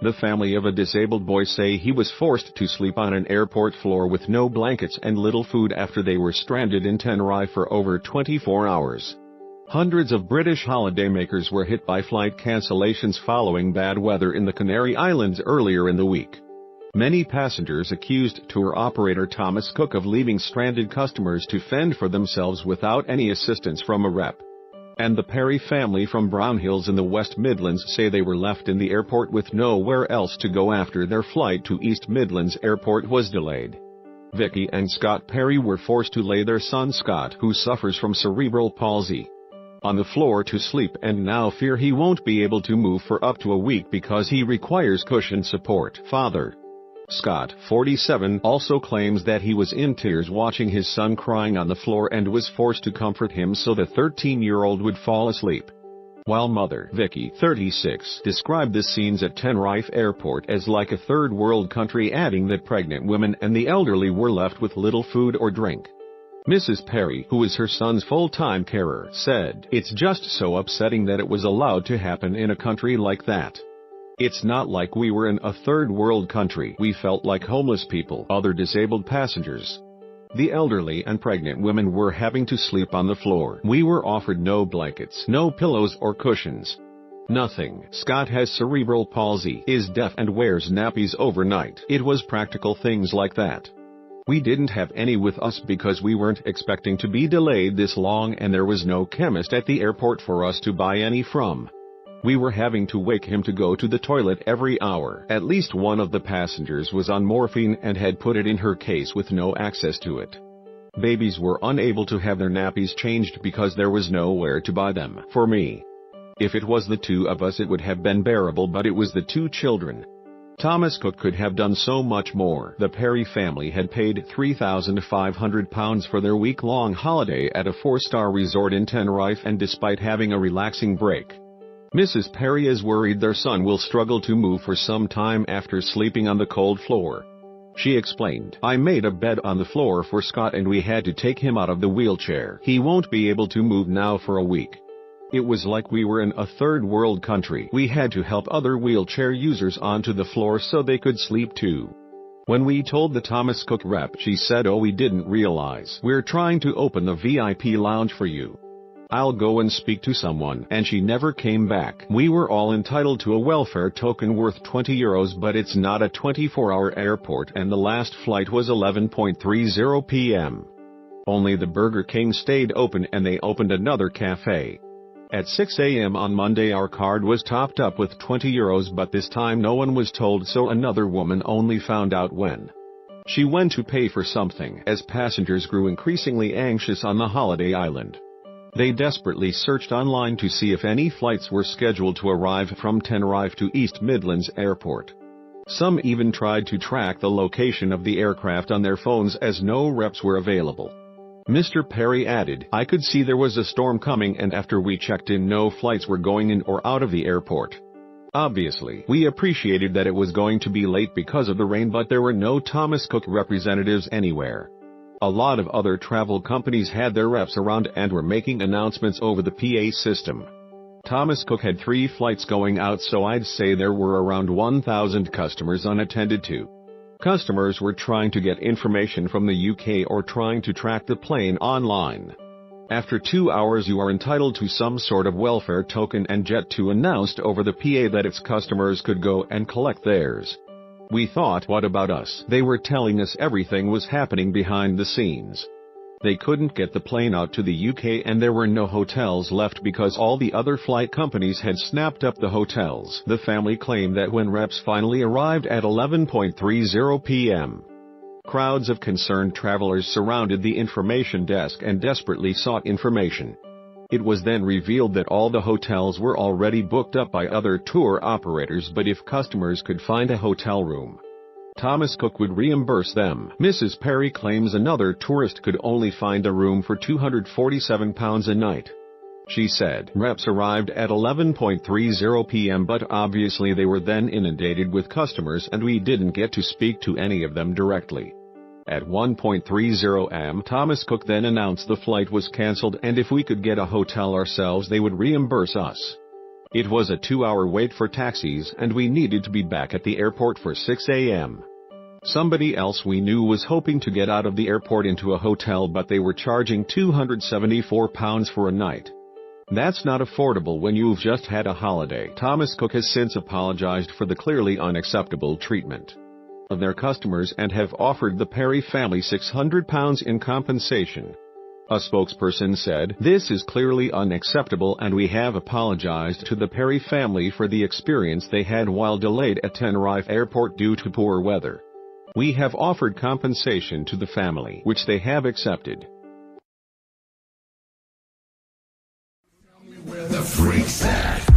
The family of a disabled boy say he was forced to sleep on an airport floor with no blankets and little food after they were stranded in Tenerife for over 24 hours. Hundreds of British holidaymakers were hit by flight cancellations following bad weather in the Canary Islands earlier in the week. Many passengers accused tour operator Thomas Cook of leaving stranded customers to fend for themselves without any assistance from a rep. And the Perry family from Brownhills in the West Midlands say they were left in the airport with nowhere else to go after their flight to East Midlands Airport was delayed. Vicky and Scott Perry were forced to lay their son Scott, who suffers from cerebral palsy, on the floor to sleep and now fear he won't be able to move for up to a week because he requires cushion support. Father Scott, 47, also claims that he was in tears watching his son crying on the floor and was forced to comfort him so the 13-year-old would fall asleep. While mother Vicky, 36, described the scenes at Tenerife Airport as like a third world country, adding that pregnant women and the elderly were left with little food or drink. Mrs. Perry, who is her son's full-time carer, said, "It's just so upsetting that it was allowed to happen in a country like that. It's not like we were in a third world country. We felt like homeless people." Other disabled passengers, the elderly and pregnant women, were having to sleep on the floor. "We were offered no blankets, no pillows or cushions. Nothing. Scott has cerebral palsy, is deaf and wears nappies overnight. It was practical things like that. We didn't have any with us because we weren't expecting to be delayed this long and there was no chemist at the airport for us to buy any from. We were having to wake him to go to the toilet every hour." At least one of the passengers was on morphine and had put it in her case with no access to it. Babies were unable to have their nappies changed because there was nowhere to buy them. "For me, if it was the two of us it would have been bearable, but it was the two children." Thomas Cook could have done so much more. The Perry family had paid £3,500 for their week-long holiday at a 4-star resort in Tenerife, and despite having a relaxing break, Mrs. Perry is worried their son will struggle to move for some time after sleeping on the cold floor. She explained, "I made a bed on the floor for Scott and we had to take him out of the wheelchair. He won't be able to move now for a week. It was like we were in a third world country. We had to help other wheelchair users onto the floor so they could sleep too." When we told the Thomas Cook rep, she said, "Oh, we didn't realize. We're trying to open the VIP lounge for you. I'll go and speak to someone," and she never came back. "We were all entitled to a welfare token worth €20, but it's not a 24-hour airport and the last flight was 11:30 p.m. Only the Burger King stayed open and they opened another cafe. At 6 a.m. on Monday our card was topped up with €20, but this time no one was told, so another woman only found out when she went to pay for something." As passengers grew increasingly anxious on the holiday island, they desperately searched online to see if any flights were scheduled to arrive from Tenerife to East Midlands Airport. Some even tried to track the location of the aircraft on their phones as no reps were available. Mr. Perry added, "I could see there was a storm coming and after we checked in no flights were going in or out of the airport. Obviously, we appreciated that it was going to be late because of the rain, but there were no Thomas Cook representatives anywhere. A lot of other travel companies had their reps around and were making announcements over the PA system. Thomas Cook had 3 flights going out, so I'd say there were around 1,000 customers unattended to. Customers were trying to get information from the UK or trying to track the plane online. After 2 hours you are entitled to some sort of welfare token, and Jet2 announced over the PA that its customers could go and collect theirs. We thought, what about us? They were telling us everything was happening behind the scenes. They couldn't get the plane out to the UK and there were no hotels left because all the other flight companies had snapped up the hotels." The family claimed that when reps finally arrived at 11:30 p.m., crowds of concerned travelers surrounded the information desk and desperately sought information. It was then revealed that all the hotels were already booked up by other tour operators, but if customers could find a hotel room, Thomas Cook would reimburse them. Mrs. Perry claims another tourist could only find a room for £247 a night. She said, "Reps arrived at 11:30 p.m. but obviously they were then inundated with customers and we didn't get to speak to any of them directly." At 1:30 am, Thomas Cook then announced the flight was cancelled and if we could get a hotel ourselves they would reimburse us. It was a 2-hour wait for taxis and we needed to be back at the airport for 6 a.m. Somebody else we knew was hoping to get out of the airport into a hotel, but they were charging £274 for a night. That's not affordable when you've just had a holiday. Thomas Cook has since apologized for the clearly unacceptable treatment of their customers and have offered the Perry family £600 in compensation. A spokesperson said, "This is clearly unacceptable and we have apologized to the Perry family for the experience they had while delayed at Tenerife Airport due to poor weather. We have offered compensation to the family, which they have accepted." Where the freaks at?